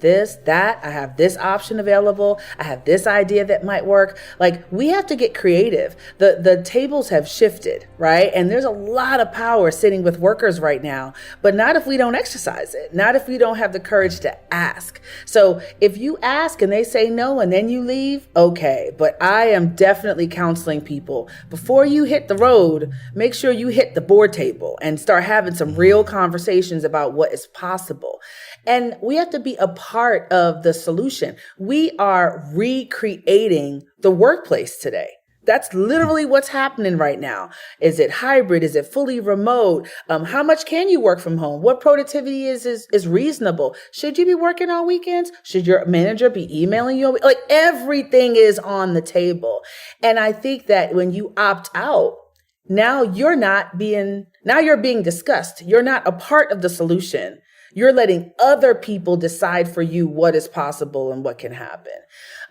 that. I have this option available. I have this idea that might work. Like, we have to get creative. The tables have shifted, right? And there's a lot of power sitting with workers right now, but not if we don't exercise it, not if we don't have the courage to ask. So if you ask and they say no and then you leave, okay. But I am definitely counseling people, before you hit the road, make sure you hit the board table and start having some real conversations about what is possible. And we have to be a part of the solution. We are recreating the workplace today. That's literally what's happening right now. Is it hybrid? Is it fully remote? How much can you work from home? What productivity is reasonable? Should you be working on weekends? Should your manager be emailing you? Like, everything is on the table. And I think that when you opt out, now you're being discussed. You're not a part of the solution. You're letting other people decide for you what is possible and what can happen.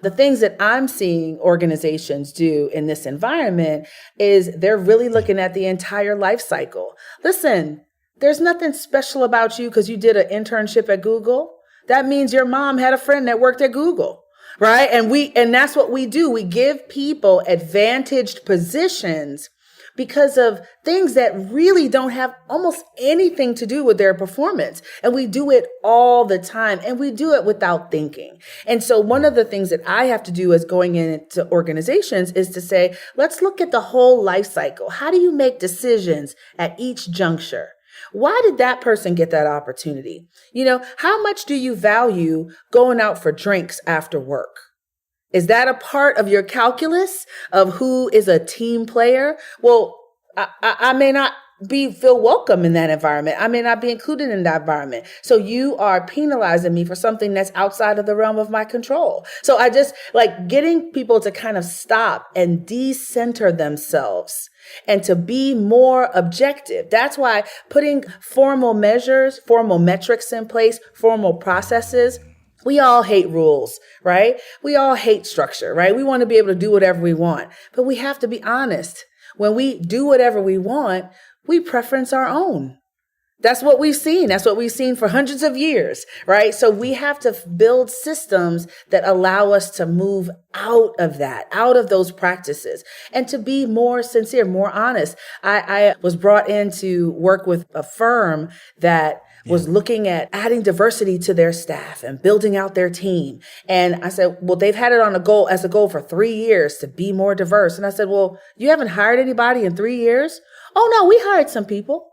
The things that I'm seeing organizations do in this environment is they're really looking at the entire life cycle. Listen, there's nothing special about you because you did an internship at Google. That means your mom had a friend that worked at Google, right? And that's what we do. We give people advantaged positions because of things that really don't have almost anything to do with their performance. And we do it all the time, and we do it without thinking. And so one of the things that I have to do as going into organizations is to say, let's look at the whole life cycle. How do you make decisions at each juncture? Why did that person get that opportunity? How much do you value going out for drinks after work? Is that a part of your calculus of who is a team player? Well, I may not feel welcome in that environment. I may not be included in that environment. So you are penalizing me for something that's outside of the realm of my control. So I just like getting people to kind of stop and decenter themselves and to be more objective. That's why putting formal measures, formal metrics in place, formal processes. We all hate rules, right? We all hate structure, right? We want to be able to do whatever we want, but we have to be honest. When we do whatever we want, we preference our own. That's what we've seen. That's what we've seen for hundreds of years, right? So we have to build systems that allow us to move out of that, out of those practices, and to be more sincere, more honest. I was brought in to work with a firm that was looking at adding diversity to their staff and building out their team. And I said, well, they've had it as a goal for 3 years to be more diverse. And I said, well, you haven't hired anybody in 3 years? Oh, no, we hired some people.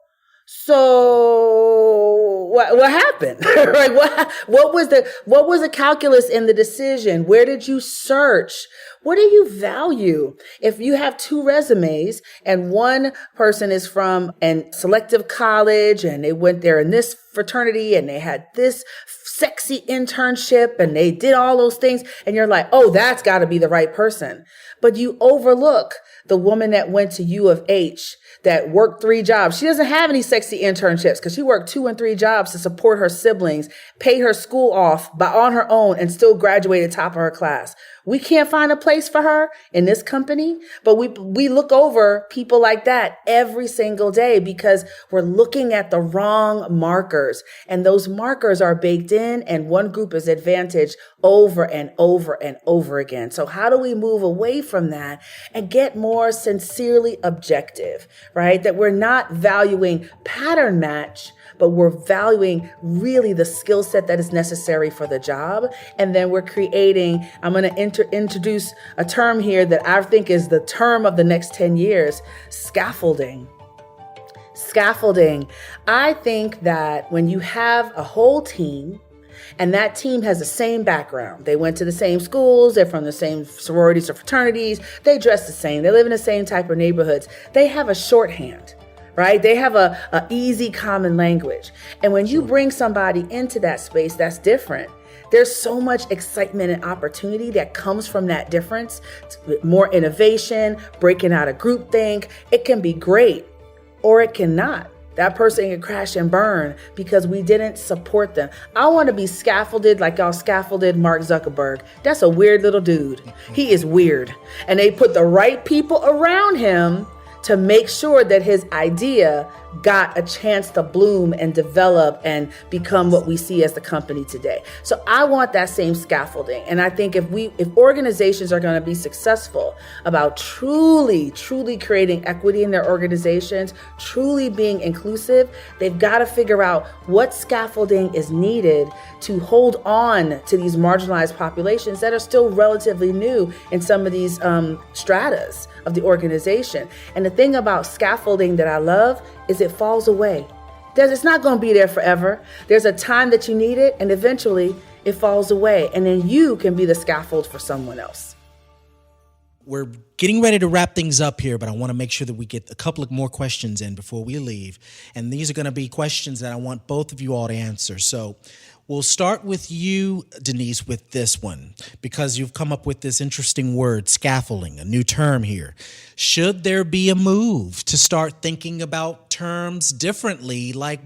So what happened? Right? What was the calculus in the decision? Where did you search? What do you value? If you have 2 resumes and one person is from a selective college and they went there in this fraternity and they had this sexy internship and they did all those things, and you're like, oh, that's got to be the right person. But you overlook the woman that went to U of H that worked 3 jobs. She doesn't have any sexy internships because she worked 2 and 3 jobs to support her siblings, pay her school off on her own, and still graduated top of her class. We can't find a place for her in this company, but we look over people like that every single day because we're looking at the wrong markers, and those markers are baked in, and one group is advantaged over and over and over again. So how do we move away from that and get more sincerely objective, right? That we're not valuing pattern match, but we're valuing really the skill set that is necessary for the job. And then we're creating, I'm going to introduce a term here that I think is the term of the next 10 years, scaffolding. Scaffolding. I think that when you have a whole team and that team has the same background, they went to the same schools, they're from the same sororities or fraternities, they dress the same, they live in the same type of neighborhoods, they have a shorthand. Right? They have a easy common language. And when you bring somebody into that space, that's different. There's so much excitement and opportunity that comes from that difference. More innovation, breaking out of groupthink. It can be great or it cannot. That person can crash and burn because we didn't support them. I want to be scaffolded like y'all scaffolded Mark Zuckerberg. That's a weird little dude. He is weird. And they put the right people around him to make sure that his idea got a chance to bloom and develop and become what we see as the company today. So I want that same scaffolding. And I think if organizations are going to be successful about truly creating equity in their organizations, truly being inclusive, they've got to figure out what scaffolding is needed to hold on to these marginalized populations that are still relatively new in some of these stratas of the organization. And the thing about scaffolding that I love is it falls away. It's not going to be there forever. There's a time that you need it, and eventually it falls away. And then you can be the scaffold for someone else. We're getting ready to wrap things up here, but I want to make sure that we get a couple of more questions in before we leave. And these are going to be questions that I want both of you all to answer. So we'll start with you, Denise, with this one, because you've come up with this interesting word, scaffolding, a new term here. Should there be a move to start thinking about terms differently, like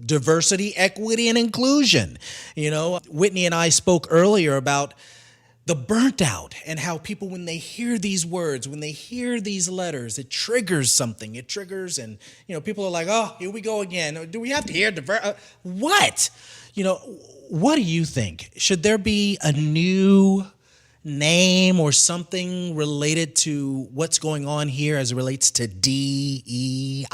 diversity, equity, and inclusion? You know, Whitney and I spoke earlier about the burnt out and how people, when they hear these words, when they hear these letters, it triggers something. It triggers, and, you know, people are like, oh, here we go again. Do we have to hear what? You know, what do you think? Should there be a new name or something related to what's going on here as it relates to D.E.I?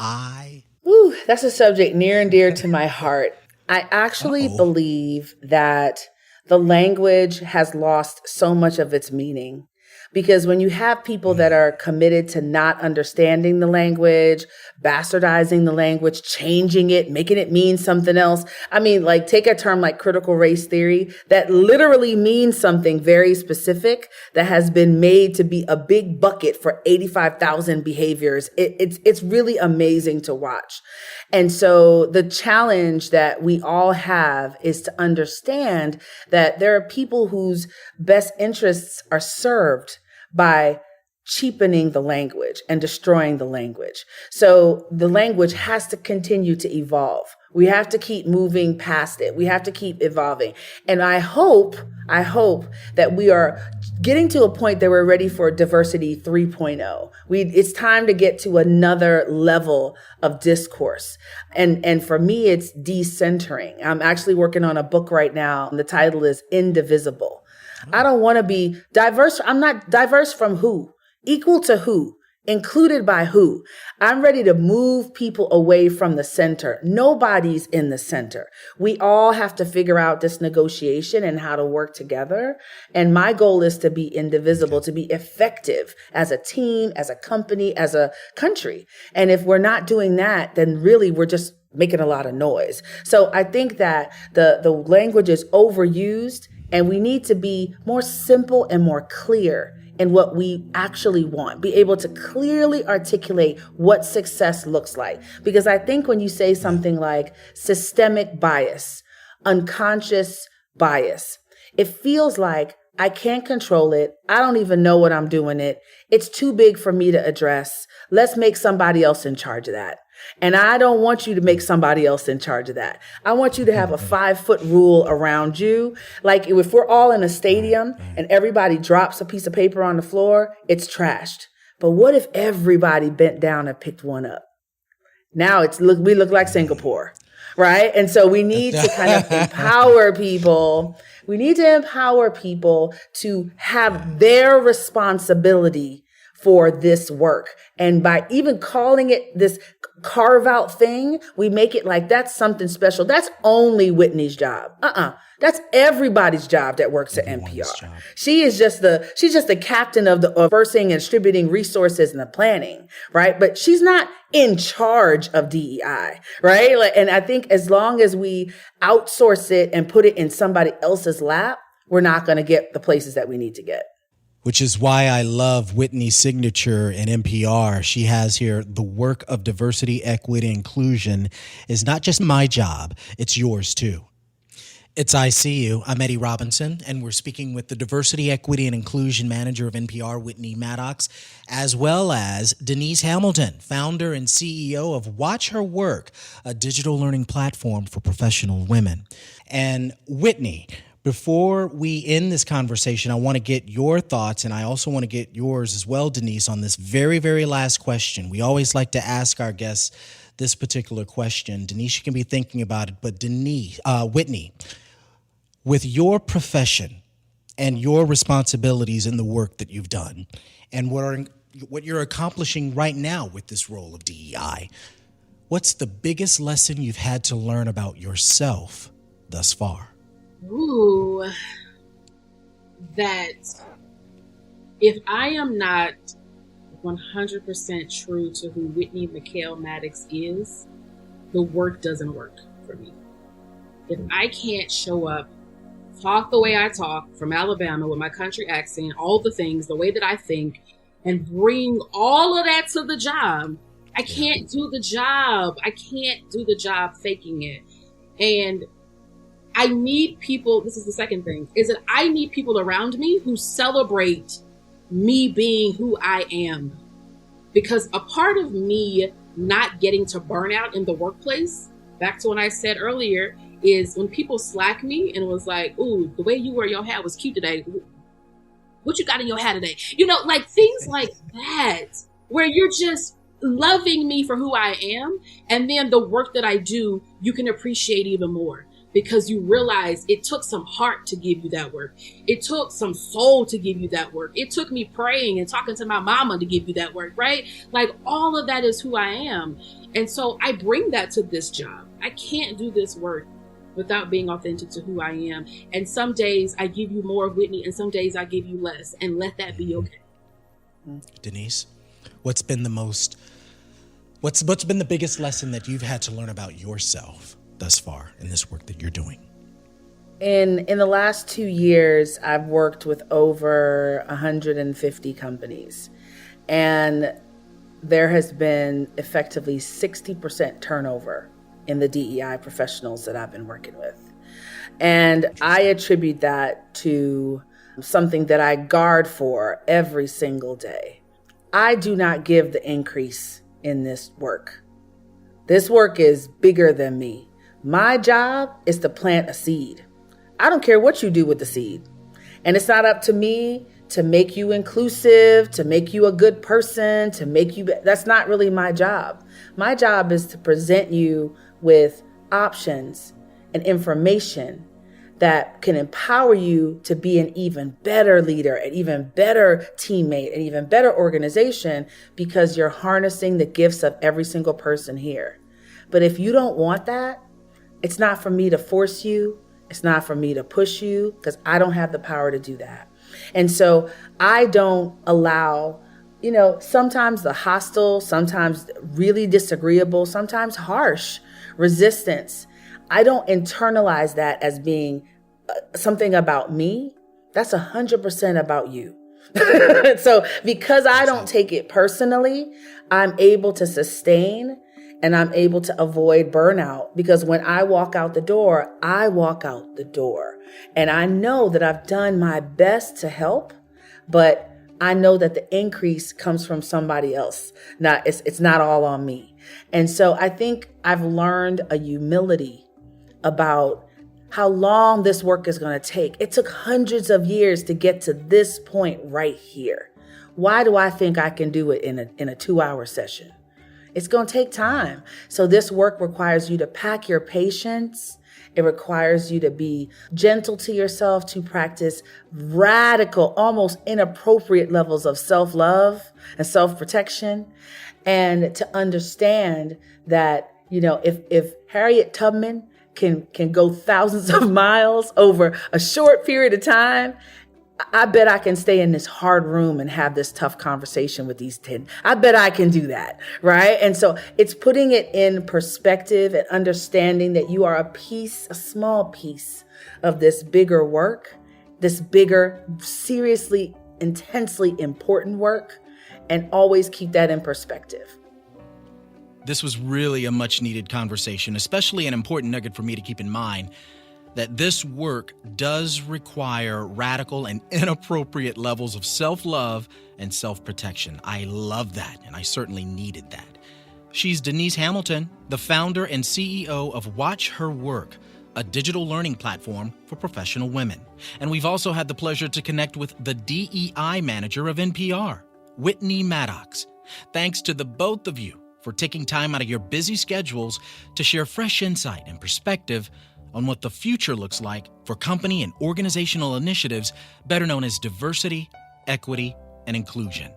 Ooh, that's a subject near and dear to my heart. I actually believe that the language has lost so much of its meaning. Because when you have people that are committed to not understanding the language, bastardizing the language, changing it, making it mean something else. I mean, like, take a term like critical race theory that literally means something very specific that has been made to be a big bucket for 85,000 behaviors. It's really amazing to watch. And so the challenge that we all have is to understand that there are people whose best interests are served by cheapening the language and destroying the language. So the language has to continue to evolve. We have to keep moving past it. We have to keep evolving. And I hope that we are getting to a point that we're ready for diversity 3.0. It's time to get to another level of discourse. And for me, it's decentering. I'm actually working on a book right now. And the title is Indivisible. I don't want to be diverse. I'm not diverse from who, equal to who, included by who. I'm ready to move people away from the center. Nobody's in the center. We all have to figure out this negotiation and how to work together. And my goal is to be indivisible, to be effective as a team, as a company, as a country. And if we're not doing that, then really we're just making a lot of noise. So I think that the language is overused, and we need to be more simple and more clear in what we actually want, be able to clearly articulate what success looks like. Because I think when you say something like systemic bias, unconscious bias, it feels like I can't control it. I don't even know what I'm doing it. It's too big for me to address. Let's make somebody else in charge of that. And I don't want you to make somebody else in charge of that. I want you to have a 5-foot rule around you. Like if we're all in a stadium and everybody drops a piece of paper on the floor, it's trashed. But what if everybody bent down and picked one up? Now we look like Singapore, right? And so we need to kind of empower people. We need to empower people to have their responsibility for this work. And by even calling it this carve out thing, we make it like that's something special. That's only Whitney's job. That's everybody's job that works at NPR. She's just the captain of the overseeing and distributing resources and the planning, right? But she's not in charge of DEI, right? And I think as long as we outsource it and put it in somebody else's lap, we're not going to get the places that we need to get. Which is why I love Whitney's signature in NPR. She has here, the work of diversity, equity, inclusion is not just my job, it's yours too. It's I See You. I'm Eddie Robinson, and we're speaking with the Diversity, Equity, and Inclusion Manager of NPR, Whitney Maddox, as well as Denise Hamilton, founder and CEO of Watch Her Work, a digital learning platform for professional women. And Whitney, before we end this conversation, I want to get your thoughts, and I also want to get yours as well, Denise, on this very, very last question. We always like to ask our guests this particular question. Denise, you can be thinking about it, but Whitney, with your profession and your responsibilities in the work that you've done and what you're accomplishing right now with this role of DEI, what's the biggest lesson you've had to learn about yourself thus far? Ooh, that if I am not 100% true to who Whitney McHale Maddox is, the work doesn't work for me. If I can't show up, talk the way I talk from Alabama with my country accent, all the things, the way that I think, and bring all of that to the job, I can't do the job. I can't do the job faking it. And I need people, this is the second thing, is that I need people around me who celebrate me being who I am. Because a part of me not getting to burnout in the workplace, back to what I said earlier, is when people slack me and was like, ooh, the way you wear your hat was cute today. What you got in your hat today? Like things like that, where you're just loving me for who I am. And then the work that I do, you can appreciate even more because you realize it took some heart to give you that work. It took some soul to give you that work. It took me praying and talking to my mama to give you that work, right? Like all of that is who I am. And so I bring that to this job. I can't do this work without being authentic to who I am. And some days I give you more, Whitney, and some days I give you less, and let that be okay. Denise, what's been the biggest lesson that you've had to learn about yourself thus far in this work that you're doing? In the last 2 years, I've worked with over 150 companies, and there has been effectively 60% turnover in the DEI professionals that I've been working with. And I attribute that to something that I guard for every single day. I do not give the increase in this work. This work is bigger than me. My job is to plant a seed. I don't care what you do with the seed. And it's not up to me to make you inclusive, to make you a good person, to make you, that's not really my job. My job is to present you with options and information that can empower you to be an even better leader, an even better teammate, an even better organization, because you're harnessing the gifts of every single person here. But if you don't want that, it's not for me to force you. It's not for me to push you, because I don't have the power to do that. And so I don't allow, sometimes the hostile, sometimes really disagreeable, sometimes harsh resistance. I don't internalize that as being something about me. That's 100% about you. So because I don't take it personally, I'm able to sustain and I'm able to avoid burnout, because when I walk out the door, I walk out the door. And I know that I've done my best to help, but I know that the increase comes from somebody else. It's not all on me. And so I think I've learned a humility about how long this work is going to take. It took hundreds of years to get to this point right here. Why do I think I can do it in a 2-hour session? It's going to take time. So this work requires you to pack your patience. It requires you to be gentle to yourself, to practice radical, almost inappropriate levels of self-love and self-protection, and to understand that, if Harriet Tubman can go thousands of miles over a short period of time, I bet I can stay in this hard room and have this tough conversation with these 10. I bet I can do that, right? And so it's putting it in perspective and understanding that you are a small piece of this bigger work, this bigger, seriously, intensely important work, and always keep that in perspective. This was really a much needed conversation, especially an important nugget for me to keep in mind. that this work does require radical and inappropriate levels of self-love and self-protection. I love that, and I certainly needed that. She's Denise Hamilton, the founder and CEO of Watch Her Work, a digital learning platform for professional women. And we've also had the pleasure to connect with the DEI manager of NPR, Whitney Maddox. Thanks to the both of you for taking time out of your busy schedules to share fresh insight and perspective on what the future looks like for company and organizational initiatives better known as diversity, equity, and inclusion.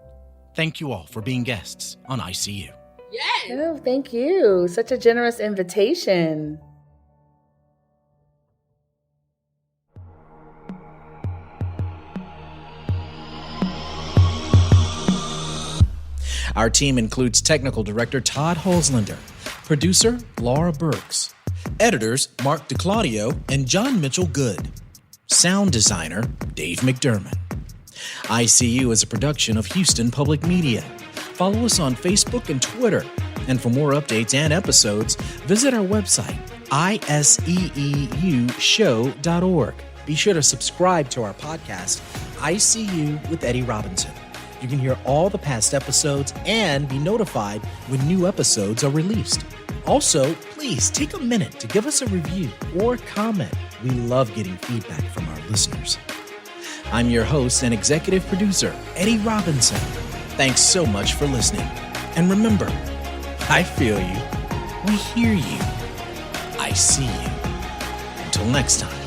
Thank you all for being guests on ICU. Yes. Oh, thank you. Such a generous invitation. Our team includes technical director Todd Holzlander, producer Laura Burks, editors Mark DeClaudio and John Mitchell Good, sound designer Dave McDermott. ICU is a production of Houston Public Media. Follow us on Facebook and Twitter. And for more updates and episodes, visit our website, iseeushow.org. Be sure to subscribe to our podcast, ICU with Eddie Robinson. You can hear all the past episodes and be notified when new episodes are released. Also, please take a minute to give us a review or comment. We love getting feedback from our listeners. I'm your host and executive producer, Eddie Robinson. Thanks so much for listening. And remember, I feel you, we hear you, I see you. Until next time.